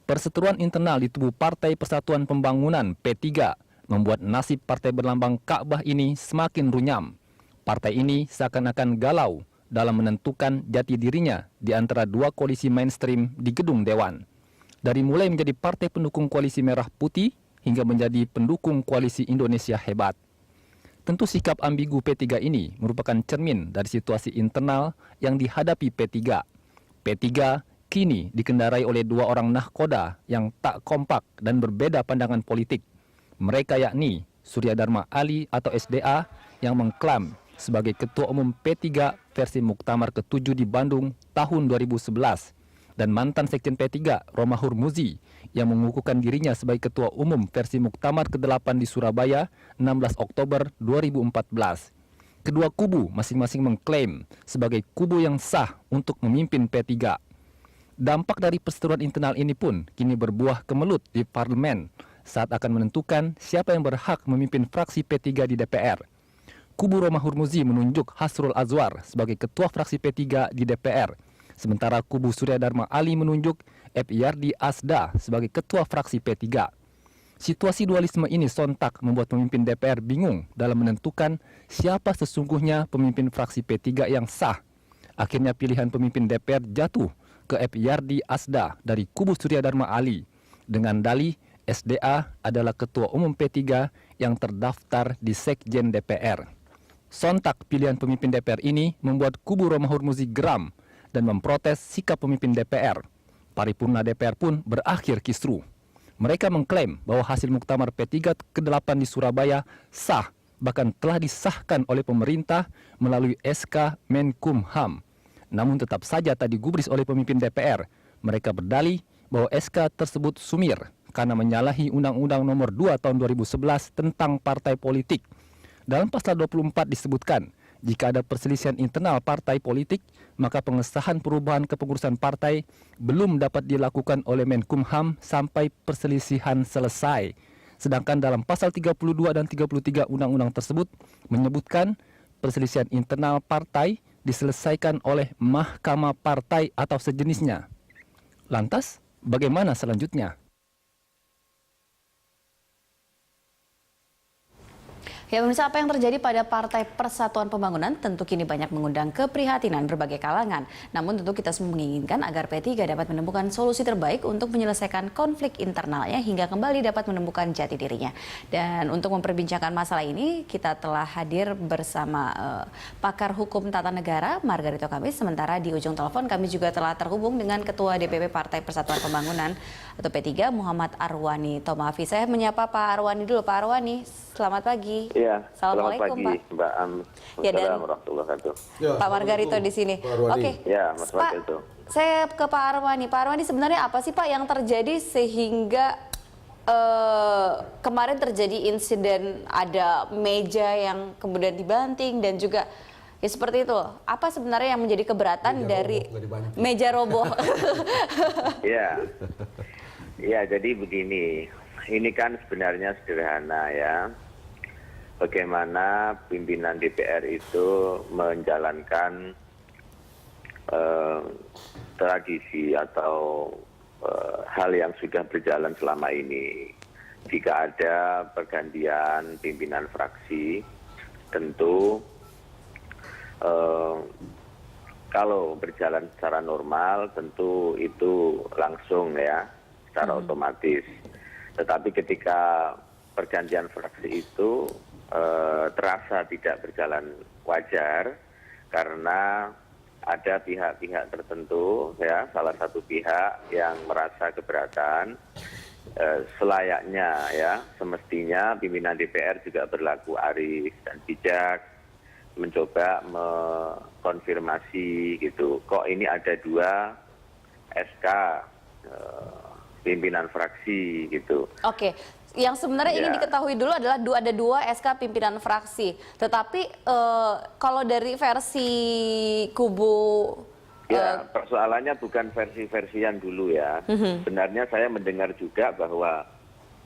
Perseteruan internal di tubuh Partai Persatuan Pembangunan P3 membuat nasib partai berlambang Ka'bah ini semakin runyam. Partai ini seakan-akan galau dalam menentukan jati dirinya di antara dua koalisi mainstream di gedung Dewan. Dari mulai menjadi partai pendukung koalisi Merah Putih hingga menjadi pendukung koalisi Indonesia Hebat. Tentu sikap ambigu P3 ini merupakan cermin dari situasi internal yang dihadapi P3. P3 kini dikendarai oleh dua orang nahkoda yang tak kompak dan berbeda pandangan politik. Mereka yakni Surya Dharma Ali atau SDA yang mengklaim sebagai Ketua Umum P3 versi Muktamar ke-7 di Bandung tahun 2011 dan mantan Sekjen P3 Romahur Muzi yang mengukuhkan dirinya sebagai Ketua Umum versi Muktamar ke-8 di Surabaya 16 Oktober 2014. Kedua kubu masing-masing mengklaim sebagai kubu yang sah untuk memimpin P3. Dampak dari perseteruan internal ini pun kini berbuah kemelut di parlemen saat akan menentukan siapa yang berhak memimpin fraksi P3 di DPR. Kubu Romahur Muzi menunjuk Hasrul Azwar sebagai ketua fraksi P3 di DPR, sementara kubu Surya Dharma Ali menunjuk Epyardi Asda sebagai ketua fraksi P3. Situasi dualisme ini sontak membuat pemimpin DPR bingung dalam menentukan siapa sesungguhnya pemimpin fraksi P3 yang sah. Akhirnya pilihan pemimpin DPR jatuh ke Epyardi Asda dari kubu Surya Dharma Ali dengan dalih SDA adalah ketua umum P3 yang terdaftar di Sekjen DPR. Sontak pilihan pemimpin DPR ini membuat kubu Romahur Muzi geram dan memprotes sikap pemimpin DPR. Paripurna DPR pun berakhir kisruh. Mereka mengklaim bahwa hasil Muktamar P3 ke-8 di Surabaya sah, bahkan telah disahkan oleh pemerintah melalui SK Menkumham. Namun tetap saja tak digubris oleh pemimpin DPR. Mereka berdalih bahwa SK tersebut sumir karena menyalahi Undang-Undang Nomor 2 Tahun 2011 tentang partai politik. Dalam pasal 24 disebutkan, jika ada perselisihan internal partai politik, maka pengesahan perubahan kepengurusan partai belum dapat dilakukan oleh Menkumham sampai perselisihan selesai. Sedangkan dalam pasal 32 dan 33 undang-undang tersebut menyebutkan perselisihan internal partai diselesaikan oleh Mahkamah Partai atau sejenisnya. Lantas, bagaimana selanjutnya? Ya pemirsa, apa yang terjadi pada Partai Persatuan Pembangunan tentu kini banyak mengundang keprihatinan berbagai kalangan. Namun tentu kita semua menginginkan agar P3 dapat menemukan solusi terbaik untuk menyelesaikan konflik internalnya hingga kembali dapat menemukan jati dirinya. Dan untuk memperbincangkan masalah ini, kita telah hadir bersama pakar hukum tata negara Margarito Kamis. Sementara di ujung telepon kami juga telah terhubung dengan Ketua DPP Partai Persatuan Pembangunan atau P3 Muhammad Arwani Tomafi. Saya menyapa Pak Arwani dulu. Pak Arwani, selamat pagi. Ya, Assalamualaikum, selamat pagi, Pak. Mbak Am. Ya, dan Warahmatullahi wabarakatuh. Ya, Pak Margarito di sini. Oke, Ya, Mas Pak, Margarito. saya ke Pak Arwani. Pak Arwani, sebenarnya apa sih Pak yang terjadi sehingga kemarin terjadi insiden ada meja yang kemudian dibanting dan juga ya seperti itu. Apa sebenarnya yang menjadi keberatan dari meja roboh? Ya, ya jadi begini. Ini kan sebenarnya sederhana ya. Bagaimana pimpinan DPR itu menjalankan tradisi atau hal yang sudah berjalan selama ini. Jika ada pergantian pimpinan fraksi, tentu kalau berjalan secara normal tentu itu langsung ya, secara otomatis. Tetapi ketika pergantian fraksi itu terasa tidak berjalan wajar karena ada pihak-pihak tertentu ya, salah satu pihak yang merasa keberatan. Selayaknya ya, semestinya pimpinan DPR juga berlaku arif dan bijak, mencoba mengkonfirmasi gitu, kok ini ada dua SK pimpinan fraksi gitu. Oke. Yang sebenarnya ingin diketahui dulu adalah ada dua SK pimpinan fraksi. Tetapi kalau dari versi kubu... Ya, persoalannya bukan versi-versian dulu ya. Sebenarnya saya mendengar juga bahwa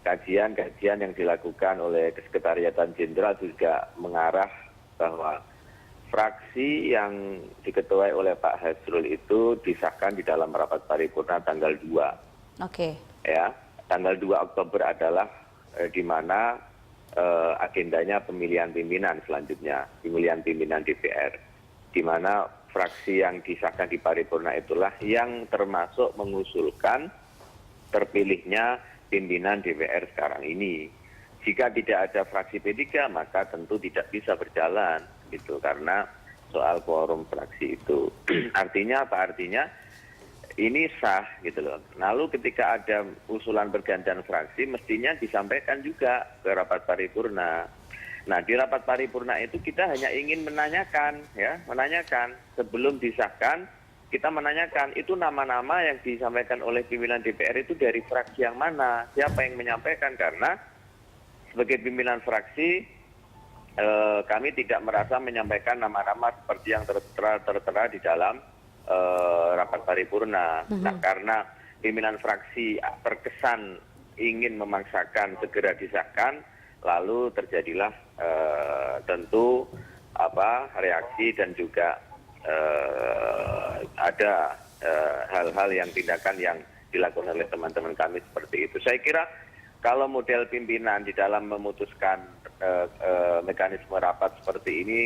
kajian-kajian yang dilakukan oleh Kesekretariatan Jenderal juga mengarah bahwa fraksi yang diketuai oleh Pak Hasrul itu disahkan di dalam rapat paripurna tanggal 2. Oke. ya. Tanggal 2 Oktober adalah di mana agendanya pemilihan pimpinan selanjutnya, pemilihan pimpinan DPR, di mana fraksi yang disahkan di paripurna itulah yang termasuk mengusulkan terpilihnya pimpinan DPR sekarang ini. Jika tidak ada fraksi P3 maka tentu tidak bisa berjalan gitu, karena soal quorum fraksi itu. Artinya apa? Artinya ini sah gitu loh. Lalu ketika ada usulan pergantian fraksi mestinya disampaikan juga ke rapat paripurna. Nah, di rapat paripurna itu kita hanya ingin menanyakan sebelum disahkan, kita menanyakan itu nama-nama yang disampaikan oleh pimpinan DPR itu dari fraksi yang mana, siapa yang menyampaikan, karena sebagai pimpinan fraksi kami tidak merasa menyampaikan nama-nama seperti yang tertera di dalam rapat paripurna. Nah, karena pimpinan fraksi terkesan ingin memaksakan segera disahkan, lalu terjadilah tentu reaksi dan juga ada hal-hal yang tindakan yang dilakukan oleh teman-teman kami seperti itu. Saya kira kalau model pimpinan di dalam memutuskan mekanisme rapat seperti ini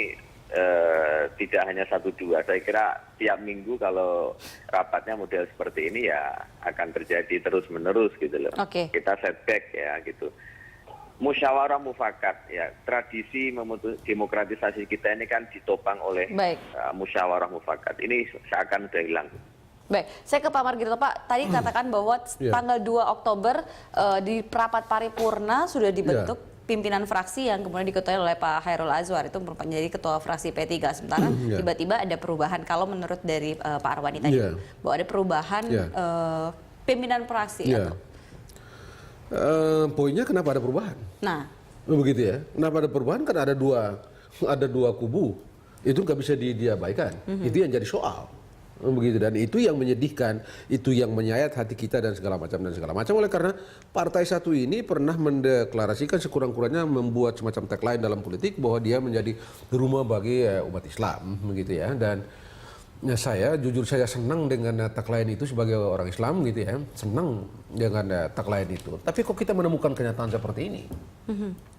tidak hanya 1-2, saya kira tiap minggu kalau rapatnya model seperti ini ya akan terjadi terus-menerus gitu loh. Kita setback ya gitu. Musyawarah mufakat ya, tradisi demokratisasi kita ini kan ditopang oleh musyawarah mufakat. Ini seakan sudah hilang. Baik, saya ke Pak Margito. Pak, tadi katakan bahwa tanggal 2 Oktober di rapat paripurna sudah dibentuk pimpinan fraksi yang kemudian diketuai oleh Pak Chairul Azwar, itu menjadi ketua fraksi P3. Sementara tiba-tiba ada perubahan, kalau menurut dari Pak Arwani tadi, bahwa ada perubahan pimpinan fraksi. Poinnya kenapa ada perubahan? Nah, begitu ya. Kenapa ada perubahan? Kan ada dua kubu. Itu nggak bisa diabaikan. Itu yang jadi soal. Begitu, dan itu yang menyedihkan, itu yang menyayat hati kita dan segala macam. Oleh karena partai satu ini pernah mendeklarasikan sekurang-kurangnya membuat semacam tagline dalam politik bahwa dia menjadi rumah bagi umat Islam, begitu ya. Dan saya jujur saya senang dengan tagline itu sebagai orang Islam, gitu ya, senang dengan tagline itu. Tapi kok kita menemukan kenyataan seperti ini,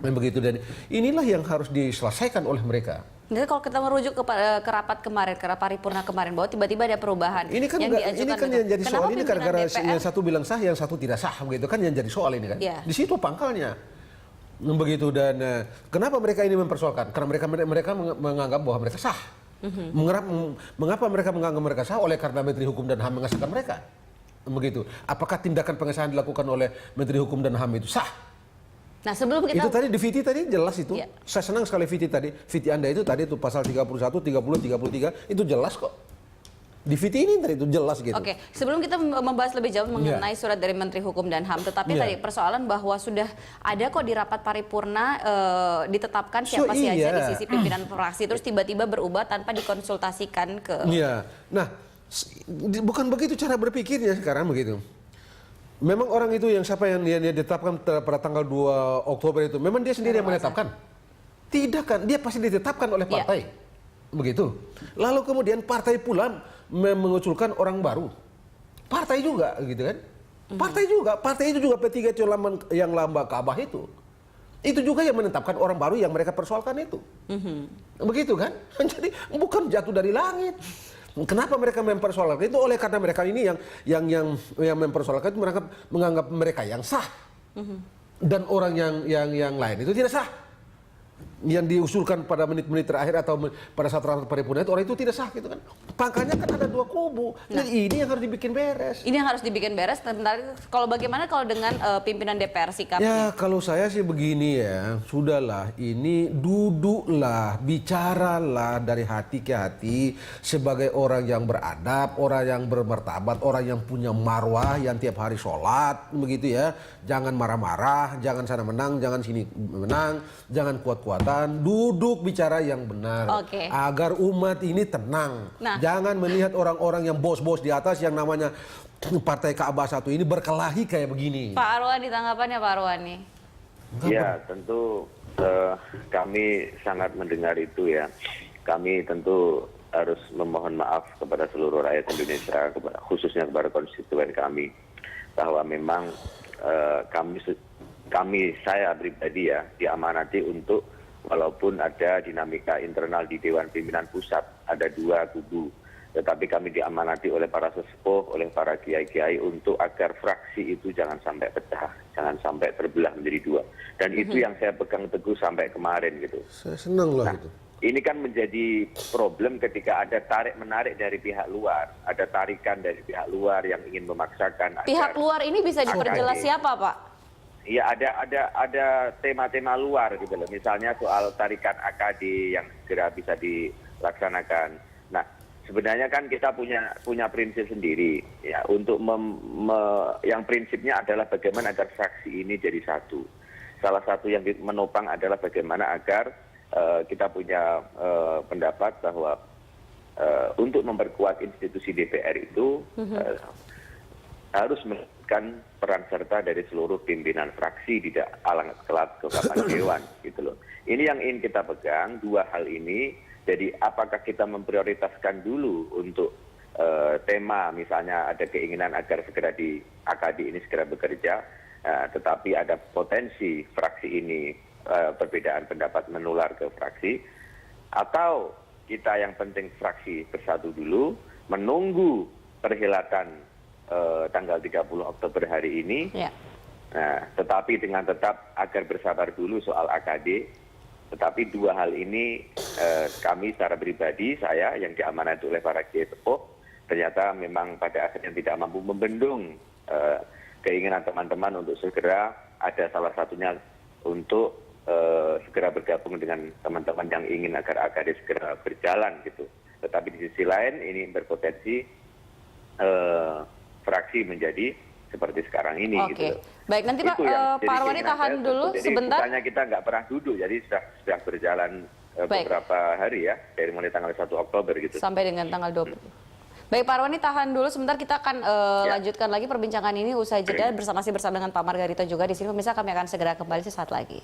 begitu, dan inilah yang harus diselesaikan oleh mereka. Jadi kalau kita merujuk ke rapat kemarin, ke rapat paripurna kemarin, bahwa tiba-tiba ada perubahan ini kan yang diajukan. Ini kan yang jadi soal ini gara-gara DPR, yang satu bilang sah, yang satu tidak sah, begitu kan yang jadi soal ini kan. Di situ pangkalnya. Begitu, dan kenapa mereka ini mempersoalkan? Karena mereka menganggap bahwa mereka sah. Mengapa mereka menganggap mereka sah? Oleh karena Menteri Hukum dan HAM mengesahkan mereka. Begitu. Apakah tindakan pengesahan dilakukan oleh Menteri Hukum dan HAM itu sah? Nah, sebelum kita itu tadi di VT tadi jelas itu. Saya senang sekali VT tadi. VT Anda itu tadi itu pasal 31, 30, 33 itu jelas kok. Di VT ini tadi itu jelas gitu. Oke, sebelum kita membahas lebih jauh mengenai surat dari Menteri Hukum dan HAM, tetapi tadi persoalan bahwa sudah ada kok di rapat paripurna ditetapkan siapa saja di sisi pimpinan fraksi, terus tiba-tiba berubah tanpa dikonsultasikan ke. Nah, bukan begitu cara berpikirnya sekarang begitu. Memang orang itu yang siapa yang dia ditetapkan pada tanggal 2 Oktober itu, memang dia sendiri yang menetapkan? Tidak kan, dia pasti ditetapkan oleh partai. Begitu. Lalu kemudian partai pula mengusulkan orang baru. Partai juga gitu kan. Partai itu juga P3 itu yang lambang Ka'bah itu. Itu juga yang menetapkan orang baru yang mereka persoalkan itu. Begitu kan? Jadi bukan jatuh dari langit. Kenapa mereka mempersoalkan itu? Oleh karena mereka ini yang mempersoalkan itu mereka menganggap mereka yang sah, dan orang yang lain itu tidak sah. Yang diusulkan pada menit-menit terakhir atau pada saat rapat paripurna itu orang itu tidak sah gitu kan. Makanya kan ada dua kubu. Nah, ini yang harus dibikin beres. Ini yang harus dibikin beres. Kalau bagaimana kalau dengan pimpinan DPR sikapnya? Ya kalau saya sih begini ya, sudahlah, ini duduklah, bicaralah dari hati ke hati sebagai orang yang beradab, orang yang bermartabat, orang yang punya marwah, yang tiap hari sholat, begitu ya. Jangan marah-marah, jangan sana menang, jangan sini menang, jangan kuat-kuatan, duduk bicara yang benar, agar umat ini tenang. Jangan melihat orang-orang yang bos-bos di atas yang namanya Partai Ka'bah satu ini berkelahi kayak begini. Pak Arwani, tanggapannya Pak Arwani? Ya, tentu kami sangat mendengar itu ya. Kami tentu harus memohon maaf kepada seluruh rakyat Indonesia, khususnya kepada konstituen kami. bahwa memang saya pribadi ya diamanati untuk walaupun ada dinamika internal di Dewan Pimpinan Pusat, ada dua kubu, tetapi kami diamanati oleh para sesepuh, oleh para kiai-kiai untuk agar fraksi itu jangan sampai pecah, jangan sampai terbelah menjadi dua. Dan itu yang saya pegang teguh sampai kemarin gitu. Saya senang loh Nah, itu. ini kan menjadi problem ketika ada tarik-menarik dari pihak luar, ada tarikan dari pihak luar yang ingin memaksakan. Pihak luar ini bisa diperjelas AKD. siapa, Pak? Iya, ada tema-tema luar gitu loh. Misalnya soal tarikan AKD yang segera bisa dilaksanakan. Nah, sebenarnya kan kita punya prinsip sendiri ya untuk yang prinsipnya adalah bagaimana agar fraksi ini jadi satu. Salah satu yang menopang adalah bagaimana agar kita punya pendapat bahwa untuk memperkuat institusi DPR itu harus melakukan peran serta dari seluruh pimpinan fraksi di alang kelapa dewan gitu loh. Ini yang ingin kita pegang, dua hal ini. Jadi apakah kita memprioritaskan dulu untuk tema misalnya ada keinginan agar segera di AKD ini segera bekerja, tetapi ada potensi fraksi ini perbedaan pendapat menular ke fraksi, atau kita yang penting fraksi bersatu dulu, menunggu perhelatan tanggal 30 Oktober hari ini, Ya. nah, tetapi dengan tetap agar bersabar dulu soal AKD, tetapi dua hal ini kami secara pribadi, saya yang diamanati oleh para kiai sepuh, ternyata memang pada akhirnya tidak mampu membendung keinginan teman-teman untuk segera ada salah satunya untuk segera bergabung dengan teman-teman yang ingin agar AKD segera berjalan gitu. Tetapi di sisi lain ini berpotensi fraksi menjadi seperti sekarang ini. Oke, gitu. baik nanti Pak, Pak Arwani tahan dulu sebentar. Bukannya kita nggak pernah duduk, jadi sudah berjalan beberapa hari ya, dari mulai tanggal 1 Oktober gitu. Sampai dengan tanggal 20. Baik Pak Arwani tahan dulu sebentar, kita akan lanjutkan lagi perbincangan ini usai jeda masih bersama dengan Pak Margarito juga di sini. Pemirsa, kami akan segera kembali sesaat lagi.